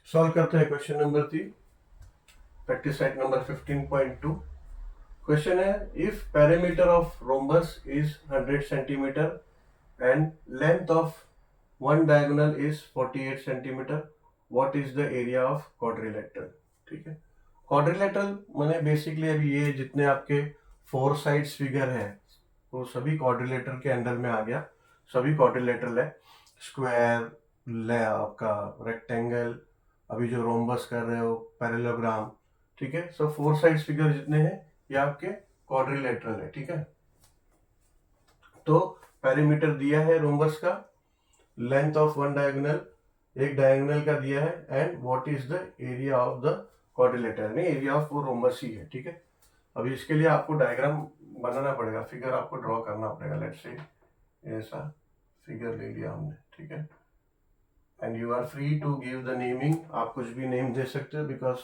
Solve करते हैं question number 3, practice set number 15.2। Question है, if perimeter of rhombus is 100 centimetre and length of one diagonal is 48 centimetre, what is the area of quadrilateral. ठीक है, quadrilateral माने basically अभी ये जितने आपके फोर साइड्स फिगर है वो सभी क्वाड्रिलेटरल के अंडर में आ गया। सभी क्वाड्रिलेटरल है, स्क्वायर, आपका रेक्टेंगल, अभी जो रोम्बस कर रहे हो पैरेललोग्राम। ठीक है, सो फोर साइड्स फिगर जितने हैं ये आपके क्वाड्रिलेटरल है। ठीक है, तो पेरीमीटर दिया है रोम्बस का, लेंथ ऑफ वन डायगोनल, एक डायगोनल का दिया है, and what is the area of the quadrilateral, नहीं एरिया ऑफ वो रोम्बस ही है। ठीक है, अभी इसके लिए आपको डायग्राम बनाना पड़ेगा, फिगर आपको ड्रॉ करना पड़ेगा। लेट्स से ऐसा फिगर ले लिया हमने। ठीक है, and you are free to give the naming, आप कुछ भी नेम दे सकते हो बिकॉज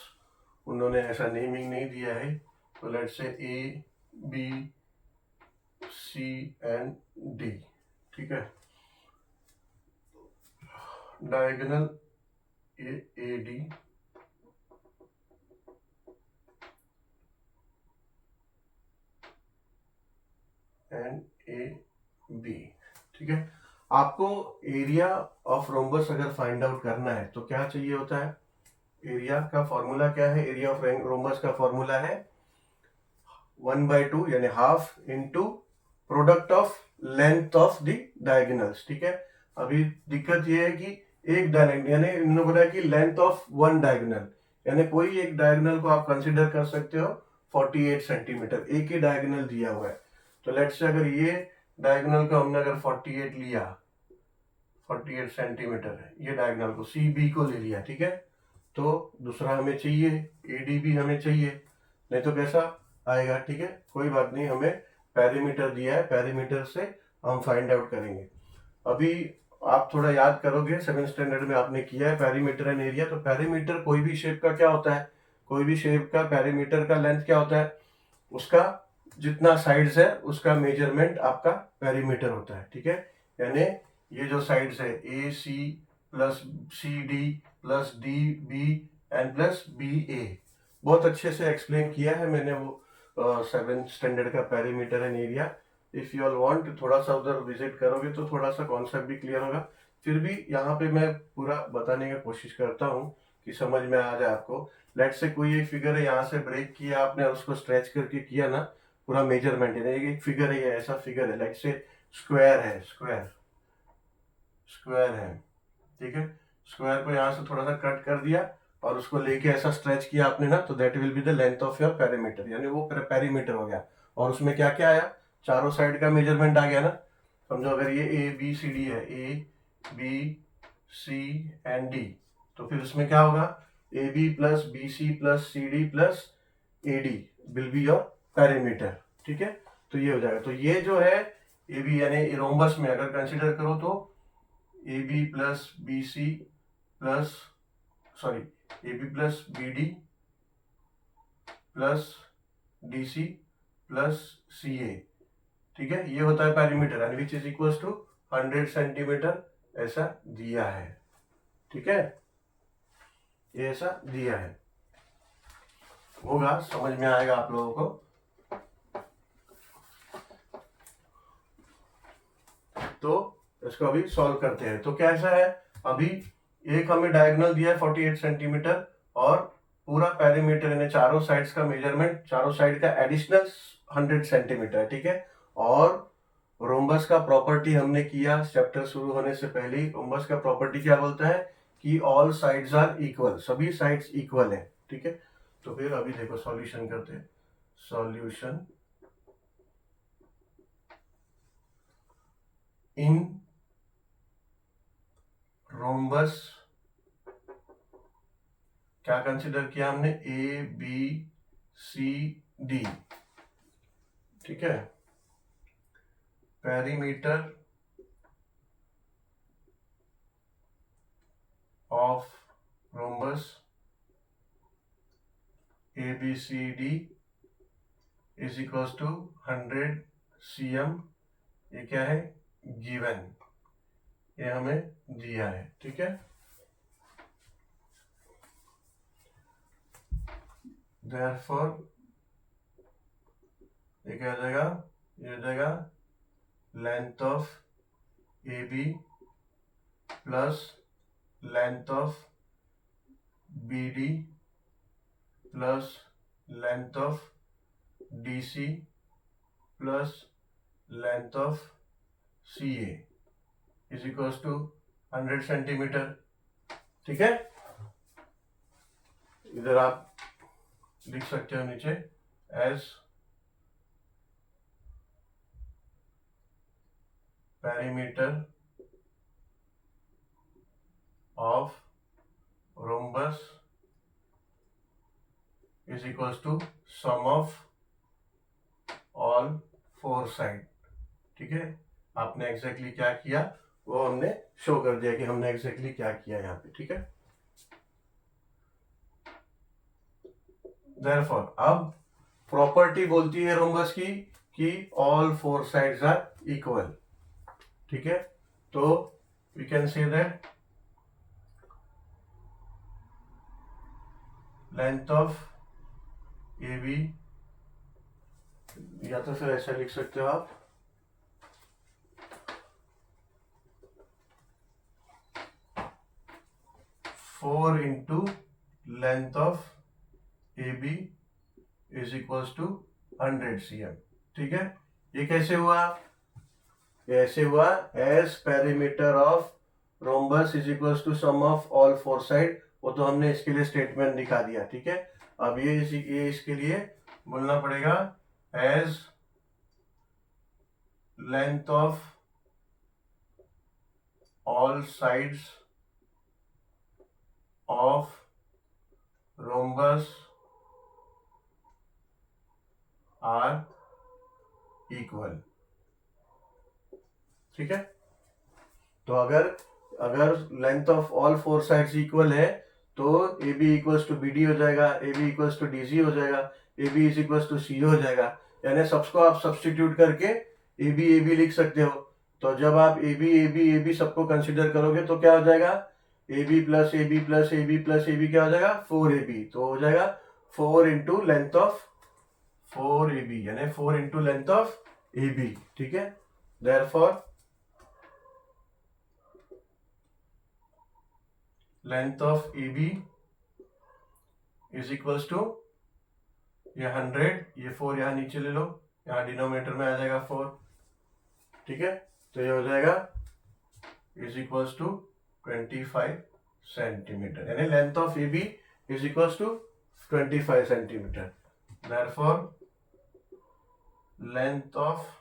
उन्होंने ऐसा नेमिंग नहीं दिया है। तो let's say A B C and D. ठीक है, diagonal A D and A B. ठीक है, आपको एरिया ऑफ रोम्बस अगर फाइंड आउट करना है तो क्या चाहिए होता है, एरिया का फॉर्मूला क्या है, एरिया ऑफ रोम्बस का फॉर्मूला है 1/2 यानी half into product of length of the diagonals. ठीक है, अभी दिक्कत ये है कि एक डायगोनल यानी इन्होंने बोला कि लेंथ ऑफ वन डायगोनल, यानी कोई एक डायगोनल को आप कंसीडर कर सकते हो 48 सेंटीमीटर, एक ही डायगोनल दिया हुआ है। तो लेट्स से अगर ये डायगोनल को हमने अगर 48 लिया, 48 सेंटीमीटर है ये डायगोनल को, सी बी को ले लिया। ठीक है, तो दूसरा हमें चाहिए एडी भी हमें चाहिए, नहीं तो कैसा आएगा। ठीक है, कोई बात नहीं, हमें पेरीमीटर दिया है, पेरीमीटर से हम फाइंड आउट करेंगे। अभी आप थोड़ा याद करोगे, 7th स्टैंडर्ड में आपने किया है पेरीमीटर एंड एरिया। तो पेरीमीटर कोई भी शेप का क्या होता है, कोई भी शेप का पेरीमीटर का लेंथ क्या होता है, उसका जितना साइड्स है उसका मेजरमेंट आपका पेरीमीटर होता है। ठीक है, यानी ये जो साइड्स है A C plus C D plus D B and plus B A, बहुत अच्छे से एक्सप्लेन किया है मैंने वो 7th स्टैंडर्ड का perimeter and area. If you all want थोड़ा सा उधर विजिट करोगे तो थोड़ा सा कॉन्सेप्ट भी क्लियर होगा। फिर भी यहाँ पे मैं पूरा बताने की कोशिश करता हूँ कि समझ में आ जाए आपको। लेट से कोई एक फिगर है, यहाँ से ब्रेक किया आपने, उसको स्ट्रेच करके किया ना, पूरा मेजरमेंट है, एक फिगर है, ये ऐसा फिगर है, लेट से स्क्वायर है, स्क्वायर है। ठीक है, स्क्वायर को यहाँ से थोड़ा सा कट कर दिया और उसको लेके ऐसा स्ट्रेच किया आपने ना, तो that will be the length of your perimeter, यानी वो पेरीमीटर हो गया। और उसमें क्या क्या आया, चारों साइड का मेजरमेंट आ गया ना। समझो अगर ये ए बी सी डी है, A B C and D, तो फिर उसमें क्या होगा, A B plus B C plus C D plus A D will be your perimeter. ठीक है, तो ये हो जाएगा। तो ये जो है ए बी यानी रोम्बस में अगर कंसिडर करो तो A B plus B C plus sorry A B plus B D plus D C plus C A. ठीक है, ये होता है perimeter and which is equal to 100 centimetre, ऐसा दिया है। ठीक है, ये ऐसा दिया है, होगा समझ में आएगा आप लोगों को। तो इसको अभी सॉल्व करते हैं। तो कैसा है, अभी एक हमें डायगोनल दिया है 48 सेंटीमीटर और पूरा पेरीमीटर यानी चारों साइड्स का मेजरमेंट, चारों साइड का एडिशनल 100 सेंटीमीटर। ठीक है, और रोम्बस का प्रॉपर्टी हमने किया चैप्टर शुरू होने से पहले ही। रोम्बस का प्रॉपर्टी क्या बोलता है कि ऑल साइड्स आर इक्वल, सभी साइड्स इक्वल है। ठीक है, तो फिर अभी देखो सॉल्यूशन करते हैं। सॉल्यूशन इन रोम्बस क्या कंसिडर किया हमने, ए बी सी डी। ठीक है, perimeter of rhombus A B C D is equal to 100 cm। ये क्या है, गिवन, ये हमें दिया है। ठीक है, देयरफॉर ये क्या हो जाएगा, ये हो जाएगा length of A B plus length of B D plus length of D C plus length of C A is equals to 100 centimetre. ठीक है, इधर आप लिख सकते हो नीचे as perimeter of rhombus is equals to sum of all four side. ठीक है, आपने एग्जैक्टली क्या किया वो हमने शो कर दिया कि हमने एग्जैक्टली क्या किया यहाँ पे। ठीक है, देयरफॉर अब प्रॉपर्टी बोलती है रोम्बस की कि all four sides are equal. ठीक है, तो we can say that length of A B, या तो फिर ऐसा लिख सकते हो आप, four into length of A B is equals to 100 cm। ठीक है, ये कैसे हुआ, ये ऐसे हुआ as perimeter of rhombus is equals to sum of all four side, वो तो हमने इसके लिए स्टेटमेंट दिखा दिया। ठीक है, अब ये इसके लिए बोलना पड़ेगा as length of all sides of rhombus are equal. ठीक है, तो अगर length of all four sides equal है तो A B equals to B D हो जाएगा, A B equals to D C हो जाएगा, A B is equals to C हो जाएगा। यानी सबको आप सब्सटीट्यूट करके ए बी लिख सकते हो। तो जब आप ए बी सबको कंसिडर करोगे तो क्या हो जाएगा, A B plus A B plus A B plus A B क्या हो जाएगा 4ab, तो हो जाएगा 4 इंटू लेंथ ऑफ 4ab, यानी 4 into length of A B. ठीक है, therefore length of A B is equals to ये 100, ये 4 यहाँ नीचे ले लो, यहाँ डिनोमिनेटर में आ जाएगा 4। ठीक है, तो ये हो जाएगा इज इक्वल्स टू 25 सेंटीमीटर, यानी length of A B is equals to 25 centimetre. Therefore length of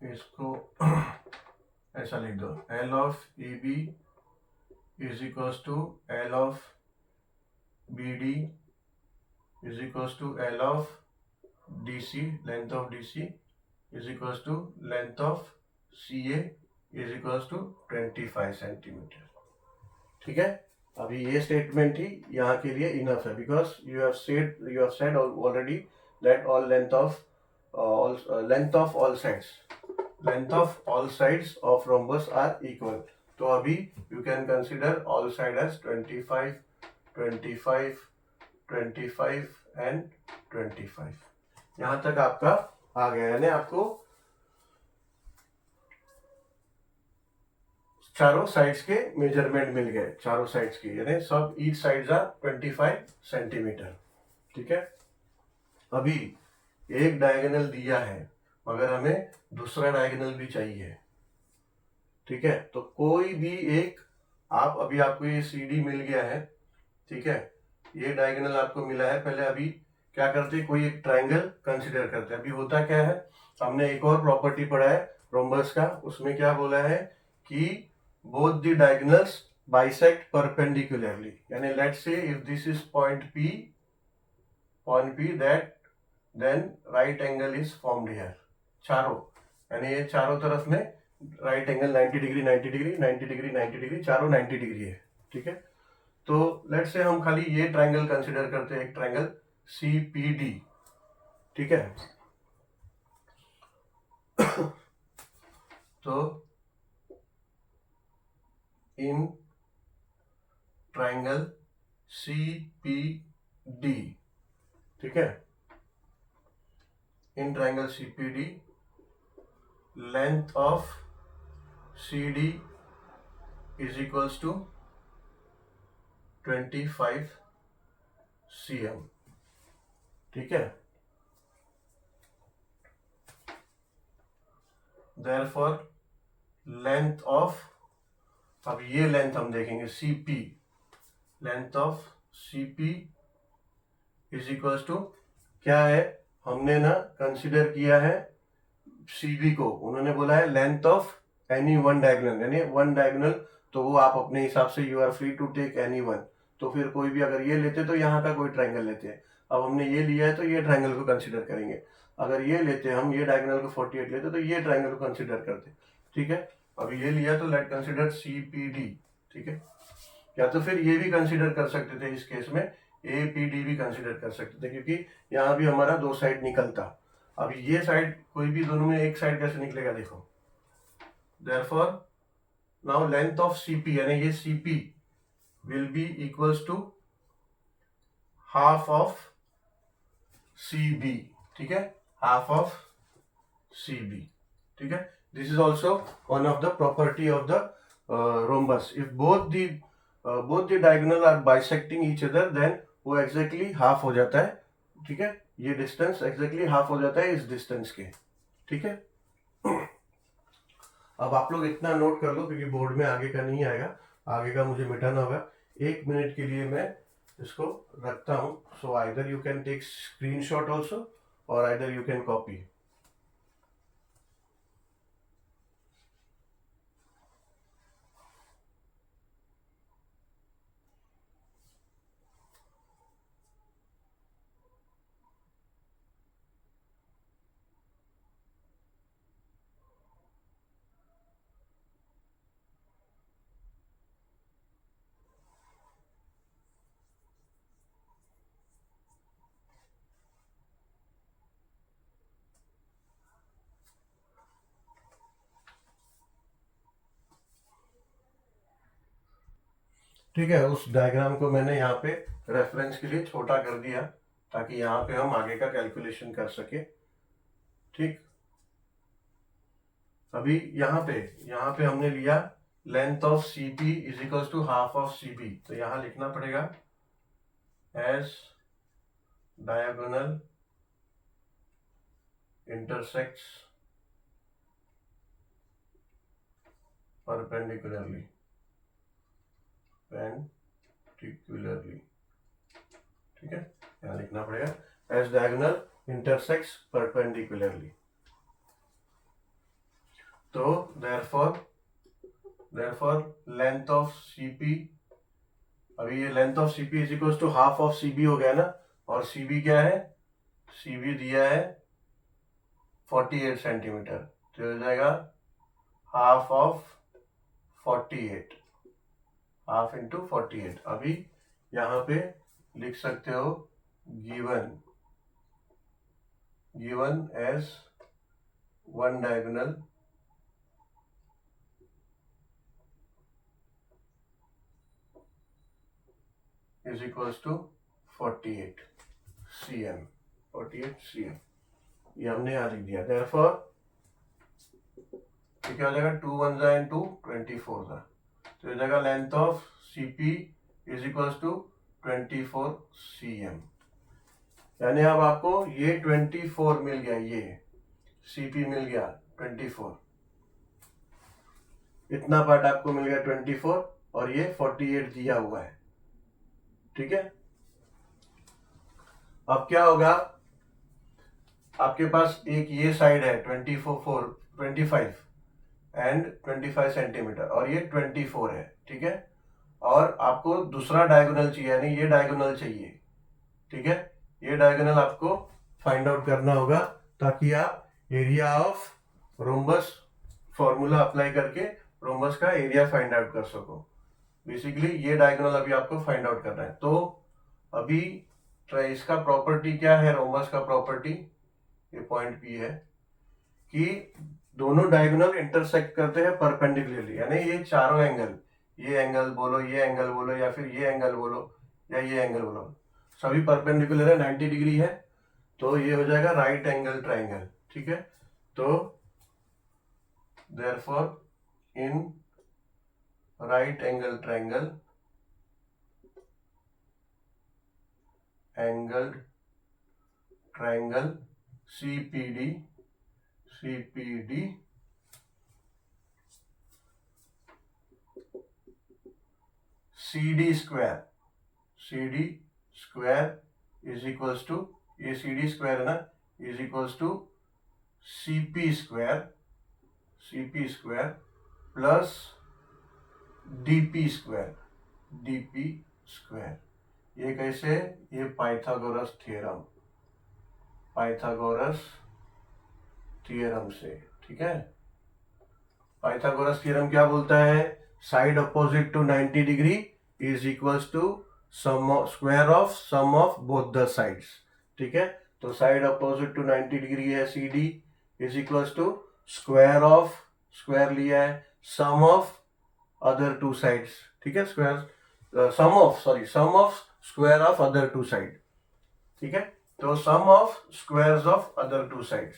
इसको ऐसा लिख दो, L of A B is equals to L of B D is equals to L of D C, length of D C is equals to length of C A is equals to 25 centimetre. ठीक है, अभी ये statement ही यहाँ के लिए enough है, because you have said already that all length of all sides of rhombus are equal. तो अभी you can consider all side as 25, 25, 25 and 25। यहां तक आपका आ गया, यानी आपको चारों साइड्स के मेजरमेंट मिल गए, चारों साइड्स की, यानी सब ईच साइड्स आर 25 सेंटीमीटर। ठीक है, अभी एक डायगोनल दिया है मगर हमें दूसरा डायगोनल भी चाहिए। ठीक है, तो कोई भी एक अभी आपको ये सी डी मिल गया है। ठीक है, ये डायगोनल आपको मिला है। पहले अभी क्या करते हैं, कोई एक ट्रायंगल कंसिडर करते हैं। अभी होता क्या है, हमने एक और प्रॉपर्टी पढ़ा है रोम्बस का, उसमें क्या बोला है कि both the diagonals bisect perpendicularly, यानी let's say if this is point P that then right angle is formed here. चारों, यानी ये चारों तरफ में right angle 90 degree 90 degree 90 degree 90 degree, चारों 90 डिग्री है। ठीक है, तो लेट्स से हम खाली ये ट्रायंगल कंसिडर करते हैं, एक ट्रायंगल CPD। ठीक है, तो इन ट्राइंगल CPD, ठीक है, in triangle CPD length of CD is equals to 25 cm, ठीक है। Therefore लेंथ ऑफ, अब ये लेंथ हम देखेंगे CP, length of CP is equals to क्या है, हमने ना कंसिडर किया है CV को, उन्होंने बोला है length of any one diagonal, यानी वन डायगोनल, तो वो आप अपने हिसाब से you are free to take any one, तो फिर कोई भी अगर ये लेते तो यहाँ का कोई ट्रायंगल लेते हैं। अब हमने ये लिया है तो ये ट्रायंगल को कंसिडर करेंगे, अगर ये लेते हम ये डायगोनल को 48 लेते तो ये ट्रायंगल को कंसिडर करते, ठीक है। अभी ये लिया तो लेट कंसिडर CPD, ठीक है, या तो फिर ये भी कंसिडर कर सकते थे, इस केस में APD भी कंसिडर कर सकते थे, क्योंकि यहाँ भी हमारा दो साइड निकलता। अब ये साइड कोई भी दोनों में एक साइड कैसे निकलेगा देखो, therefore now length of CP यानी ये CP will be equals to half of CB, ठीक है, half of CB, ठीक है। This is also one of the property of the rhombus. If both the diagonal are bisecting each other, then वो exactly half हो जाता है, ठीक है, ये डिस्टेंस exactly half हो जाता है इस डिस्टेंस के, ठीक है। अब आप लोग इतना नोट कर लो, क्योंकि बोर्ड में आगे का नहीं आएगा, आगे का मुझे मिटाना होगा। 1 मिनट के लिए मैं इसको रखता हूँ, so either you can take screenshot also और आइदर यू कैन कॉपी। ठीक है, उस डायग्राम को मैंने यहाँ पे रेफरेंस के लिए छोटा कर दिया, ताकि यहाँ पे हम आगे का कैलकुलेशन कर सके, ठीक। अभी यहाँ पे हमने लिया length of CP is equal to half of CB, तो यहाँ लिखना पड़ेगा एज डायगोनल इंटरसेक्ट्स perpendicularly, ठीक है, यहाँ लिखना पड़ेगा एज डायगोनल इंटरसेक्ट्स परपेंडिकुलरली। तो therefore लेंथ ऑफ CP, अभी ये length of CP is equal to half of CB हो गया ना, और CB क्या है, CB दिया है 48 सेंटीमीटर, तो हो जाएगा हाफ ऑफ 48, हाफ इंटू 48। अभी यहाँ पे लिख सकते हो given as one diagonal is equals to 48 cm, 48 cm, ये हमने यहाँ लिख दिया। therefore ये क्या हो जाएगा, 2 1 जा इंटू 24 जा, तो ये जाएगा length of CP is equals to 24 cm, यानी अब आपको ये 24 मिल गया, ये CP मिल गया 24, इतना पार्ट आपको मिल गया 24, और ये 48 दिया हुआ है, ठीक है। अब क्या होगा, आपके पास एक ये साइड है 25 एंड 25 सेंटीमीटर, और ये 24 है, ठीक है, और आपको दूसरा डायगोनल चाहिए, यानी ये डायगोनल चाहिए, ठीक है। ये डायगोनल आपको फाइंड आउट करना होगा, ताकि आप area of rhombus formula apply करके रोम्बस का एरिया फाइंड आउट कर सको। बेसिकली ये डायगोनल अभी आपको फाइंड आउट करना है। तो अभी इसका प्रॉपर्टी क्या है, रोम्बस का प्रॉपर्टी, ये पॉइंट P है कि दोनों डायगोनल इंटरसेक्ट करते हैं परपेंडिकुलरली, यानी ये चारों एंगल, ये एंगल बोलो, ये एंगल बोलो, या फिर ये एंगल बोलो, या ये एंगल बोलो, सभी परपेंडिकुलर है, 90 डिग्री है, तो ये हो जाएगा राइट एंगल ट्राइंगल। ठीक है, तो therefore in right angle triangle angled triangle CPD CD square is equals to, ये CD स्क्वायर है ना, is equals to CP square plus DP square. ये कैसे? ये पाइथागोरस थ्योरम से। ठीक है, पाइथागोरस थ्योरम क्या बोलता है? Side opposite to 90 degree is equals to square of sum of both the sides. ठीक है, तो साइड अपोजिट टू 90 डिग्री है CD is equals to square लिया है sum of other two sides. ठीक है, sum of square of other two side. ठीक है, तो sum of squares of other two sides.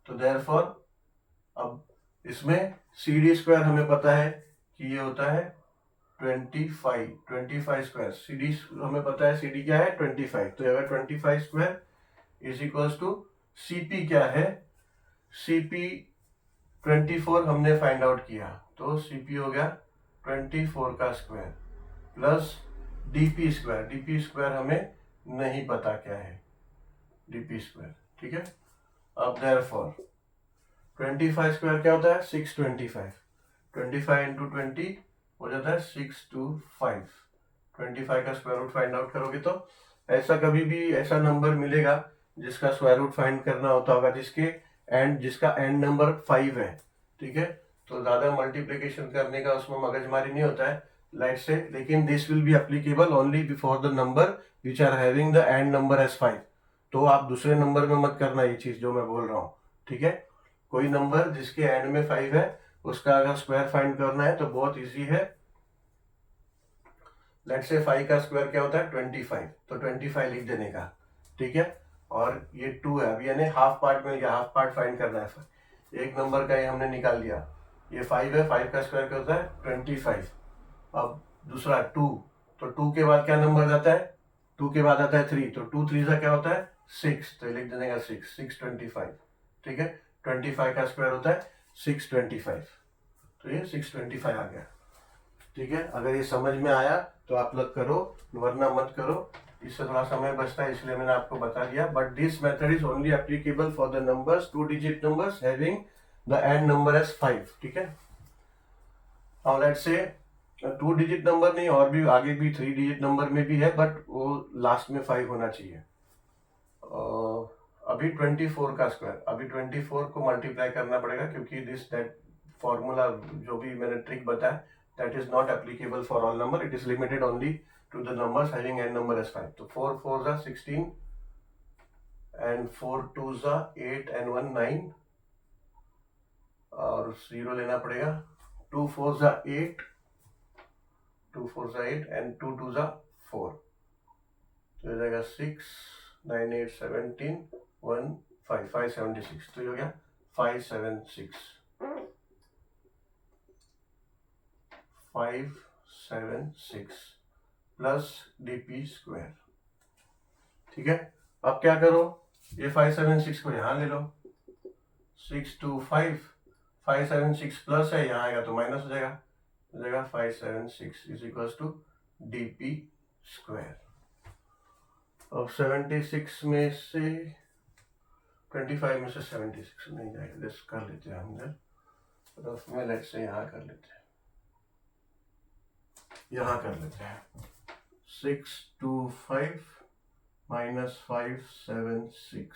तो देयरफॉर अब इसमें CD स्क्वायर हमें पता है कि ये होता है 25 स्क्वायर। CD हमें पता है, CD क्या है? 25। तो अगर 25 square is equals to CP क्या है? CP 24 हमने फाइंड आउट किया, तो CP हो गया 24 का स्क्वायर प्लस DP स्क्वायर हमें नहीं पता क्या है DP स्क्वायर। ठीक है, अब देयरफॉर 25 स्क्वायर क्या होता है? 625। 25 इंटू 20 हो जाता है 625। 25 का स्क्वायर रूट फाइंड आउट करोगे तो ऐसा कभी भी ऐसा नंबर मिलेगा जिसका स्क्वायर रूट फाइंड करना होता होगा, जिसका एंड नंबर 5 है। ठीक है, तो ज्यादा मल्टीप्लीकेशन करने का उसमें मगजमारी नहीं होता है लाइट से, लेकिन this will be applicable only before the number which are having the end number as 5। तो आप दूसरे नंबर में मत करना ये चीज जो मैं बोल रहा हूँ। ठीक है, कोई नंबर जिसके एंड में 5 है उसका अगर स्क्वायर फाइंड करना है तो बहुत इजी है। लेट्स से 5 का स्क्वायर क्या होता है? 25, तो 25 लिख देने का। ठीक है, और ये 2 है, अभी यानी हाफ पार्ट मिल गया, हाफ पार्ट फाइंड करना है। एक नंबर का ये हमने निकाल लिया, ये 5 है, 5 का स्क्वायर क्या होता है? 25। अब दूसरा 2, तो 2 के बाद क्या नंबर जाता है? 2 के बाद आता है 3, तो 2 3 का क्या होता है? 6, तो लिख देने का 625। ठीक है, 25 का स्क्वायर होता है 625, तो ये 625 आ गया। ठीक है, अगर ये समझ में आया तो आप लोग करो, वरना मत करो, इससे थोड़ा समय बचता है, इसलिए मैंने आपको बता दिया। But this method is only applicable for the numbers 2 digit numbers having the end number as 5। ठीक है, now let's say 2 digit number नहीं, और भी आगे भी 3 डिजिट नंबर में भी है, बट वो लास्ट में 5 होना चाहिए। अभी 24 का स्क्वायर, अभी 24 को मल्टीप्लाई करना पड़ेगा, क्योंकि दैट फॉर्मूला जो भी मैंने ट्रिक बताया that is not applicable for all number, it is limited only to the numbers having end number as 5। तो 4 4 16 एंड 4 2 8 एंड 1 9, और 0 लेना पड़ेगा। 2 4 8, 2 4 8 एंड 2 2 4, तो हो जाएगा 6 9 8 17 1 5 576, तो ये हो गया 576 प्लस DP स्क्वायर। ठीक है, अब क्या करो, ये 576 को यहाँ ले लो, 625 576 प्लस है, यहाँ आएगा तो माइनस हो जाएगा, 576 is equal to DP square. अब 76 में से 25 में से 76 नहीं जाएगा, लेट्स कर लेते हैं हम रफ में, लेट्स से यहाँ कर लेते हैं, यहाँ कर लेते हैं 625 माइनस 576,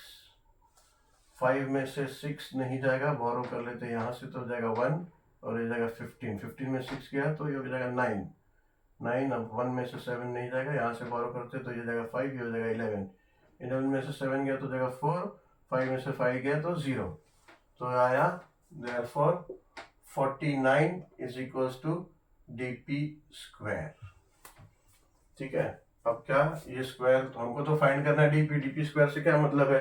5 में से 6 नहीं जाएगा, बोरो कर लेते हैं यहाँ से, तो जाएगा 1 और ये जाएगा 15 में 6 गया तो ये हो जाएगा 9। अब 1 में से 7 नहीं जाएगा, यहाँ से बोरो करते तो ये जाएगा 5, ये हो जाएगा 11 में से 7 गया तो जाएगा 4 5 में से 5 गया तो 0, तो आया therefore 49 is equals to dp square. ठीक है, अब क्या ये स्क्वायर तो हमको तो फाइंड करना है डीपी स्क्वायर से क्या मतलब है,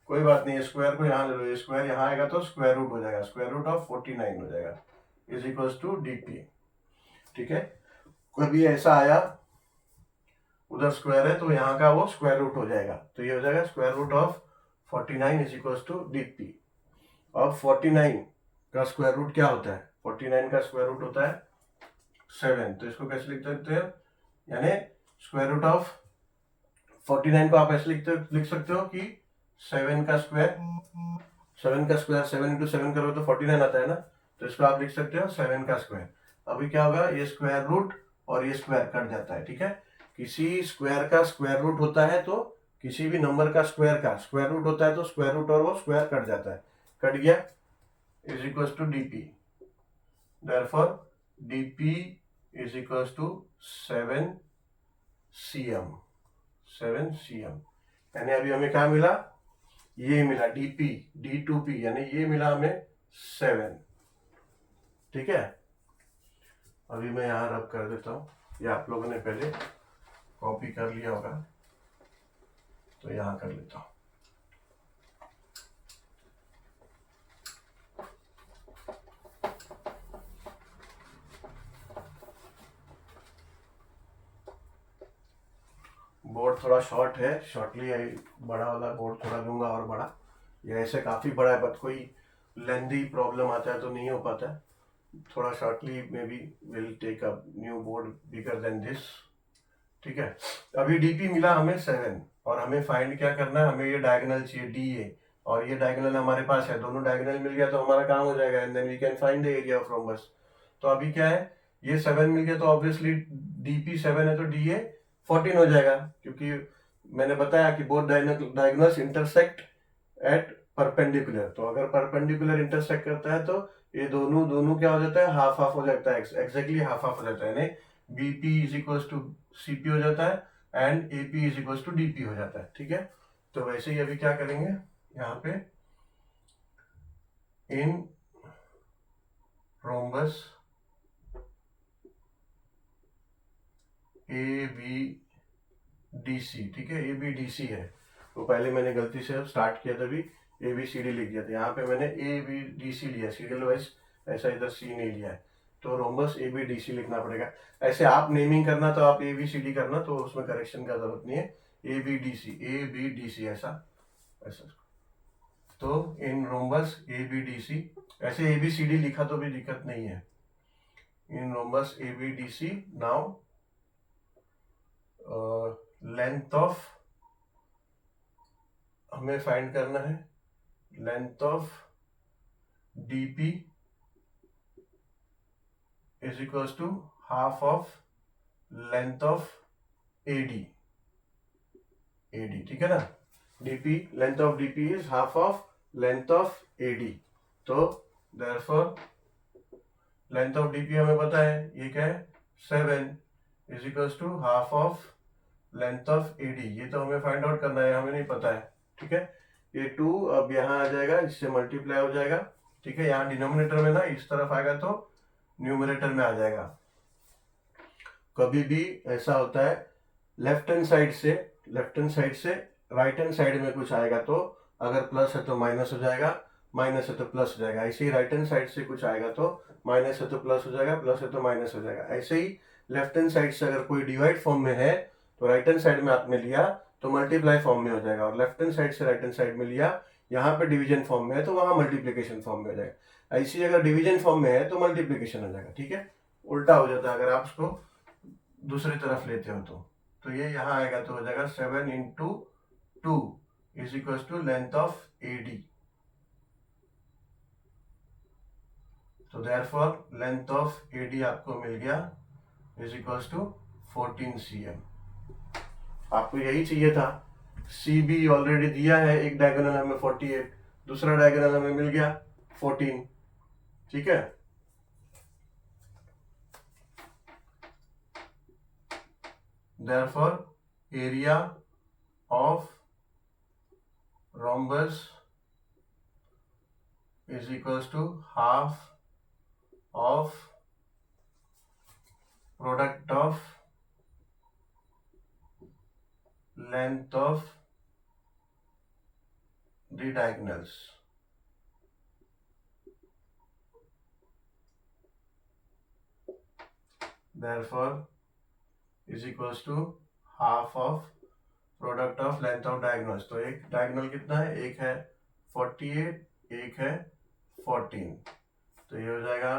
कोई बात नहीं, स्क्वायर को यहाँ ले लो, ये स्क्वायर यहाँ आएगा तो स्क्वायर रूट हो जाएगा, स्क्वायर रूट ऑफ 49 हो जाएगा इज इक्वल्स टू डीपी। ठीक है, कभी ऐसा आया उधर स्क्वायर है तो यहाँ का वो स्क्वायर रूट हो जाएगा, तो ये हो जाएगा square root of 49 is equals to DP. अब 49 का स्क्वायर रूट क्या होता है, 49 का स्क्वायर रूट होता है 7, तो इसको कैसे लिख सकते हैं, यानी स्क्वायर रूट ऑफ 49 को आप ऐसे लिख सकते हो कि 7 का स्क्वायर 7 इंटू 7 करोगे तो 49 आता है ना, तो इसको आप लिख सकते हो 7 का स्क्वायर। अभी क्या होगा, ये स्क्वायर रूट और ये स्क्वायर कट जाता है। ठीक है, किसी स्क्वायर का स्क्वायर रूट होता है तो किसी भी नंबर का स्क्वायर रूट होता है तो स्क्वायर रूट और वो स्क्वायर कट जाता है, कट गया is equals to DP. Therefore DP is equals to 7 cm, यानी अभी हमें क्या मिला, ये मिला डीपी D2P, यानी ये मिला हमें 7। ठीक है, अभी मैं यहाँ रब कर देता हूँ, ये आप लोगों ने पहले कॉपी कर लिया होगा तो यहाँ कर लेता हूँ। बोर्ड थोड़ा शॉर्ट है, शॉर्टली बड़ा वाला बोर्ड थोड़ा लूंगा और बड़ा, ये ऐसे काफ़ी बड़ा है बट कोई लेंदी प्रॉब्लम आता है तो नहीं हो पाता है, थोड़ा shortly may be will take a new board bigger than this. ठीक है, अभी डीपी मिला हमें 7 और हमें फाइंड क्या करना है, हमें ये डायगोनल चाहिए डीए, और ये डायगोनल हमारे पास है, दोनों डायगोनल मिल गया तो हमारा काम हो जाएगा, and then we can find the area of rhombus. तो अभी क्या है, ये 7 मिल गया तो ऑब्वियसली डीपी 7 है तो डीए 14 हो जाएगा, क्योंकि मैंने बताया कि both diagonals intersect at perpendicular, तो अगर परपेंडिकुलर इंटरसेक्ट करता है तो ये दोनों क्या हो जाता है, हाफ हाफ हो जाता है, एग्जैक्टली हाफ हाफ हो जाता है, यानी BP is equals to CP हो जाता है and AP is equals to DP हो जाता है। ठीक है, तो वैसे ही अभी क्या करेंगे, यहाँ पे in rhombus A B D C, ठीक है, ए बी डी सी है, तो पहले मैंने गलती से स्टार्ट किया तभी ए बी सी डी लिख दिया था, यहाँ पे मैंने ए बी डी सी लिया, सीरियल वाइज ऐसा इधर सी नहीं लिया है, तो rhombus A B D C लिखना पड़ेगा। ऐसे आप नेमिंग करना तो आप ए बी सी डी करना, तो उसमें करेक्शन का जरूरत नहीं है, ए बी डी सी ऐसा ऐसा। तो in rhombus A B D C, ऐसे ए बी सी डी लिखा तो भी दिक्कत नहीं है, in rhombus A B D C. Now length of हमें फाइंड करना है, length of DP is equals to half of length of AD, ठीक है ना, DP length of DP is half of length of AD, तो therefore length of DP हमें पता है ये क्या है 7 is equals to half of length of AD, ये तो हमें फाइंड आउट करना है, हमें नहीं पता है। ठीक है, ये 2 अब यहाँ आ जाएगा, इससे मल्टीप्लाई हो जाएगा। ठीक है, यहाँ डिनोमिनेटर में ना इस तरफ आएगा तो न्यूमरेटर में आ जाएगा। कभी भी ऐसा होता है लेफ्ट हैंड साइड से राइट हैंड साइड में कुछ आएगा तो अगर प्लस है तो माइनस हो जाएगा, माइनस है तो प्लस हो जाएगा, ऐसे ही राइट हैंड साइड से कुछ आएगा तो माइनस है तो प्लस हो जाएगा, प्लस है तो माइनस हो जाएगा। ऐसे ही लेफ्ट हैंड साइड से अगर कोई डिवाइड फॉर्म में है तो राइट हैंड साइड में आपने लिया तो मल्टीप्लाई फॉर्म में हो जाएगा, और लेफ्ट हैंड साइड से राइट हैंड साइड में लिया यहाँ पे डिवीजन फॉर्म में है तो वहां मल्टीप्लीकेशन फॉर्म में हो जाएगा। ऐसे ही अगर डिवीजन फॉर्म में है तो मल्टीप्लीकेशन हो जाएगा। ठीक है, उल्टा हो जाता है अगर आप उसको दूसरी तरफ लेते हो तो ये यहाँ आएगा तो हो जाएगा 7 into 2 is equal to length of AD, तो देयरफॉर लेंथ ऑफ एडी आपको मिल गया इज इक्वल टू 14 cm। आपको यही चाहिए था, सी बी ऑलरेडी दिया है, एक डायगोनल हमें 48, दूसरा डायगोनल हमें मिल गया 14। ठीक है, therefore area of rhombus is equals to half of product of length of the diagonals. Therefore is equals to half of product of length of diagonals. तो एक डायगोनल कितना है, एक है 48, एक है 14. तो ये हो जाएगा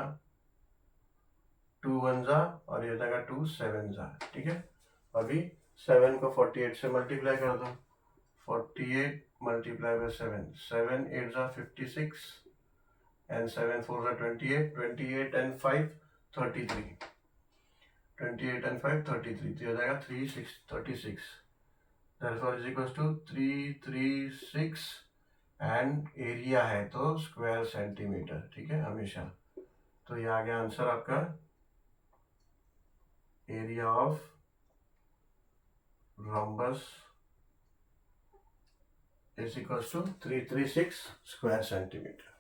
2 1 जा और ये हो जाएगा 2 7 जा. ठीक है, अभी 7 को 48 से मल्टीप्लाई कर दो. 48 मल्टीप्लाई बाय 7, 7 8 जा 56 एंड 7 4 जा 28, 28 एंड 5 33, 28 एंड 5 33. तो ये हो जाएगा 36. Therefore is equals to 336 and area है तो स्क्वायर सेंटीमीटर. ठीक है, हमेशा. तो ये आ गया आंसर आपका. Area of rhombus is equals to 336 square centimetre.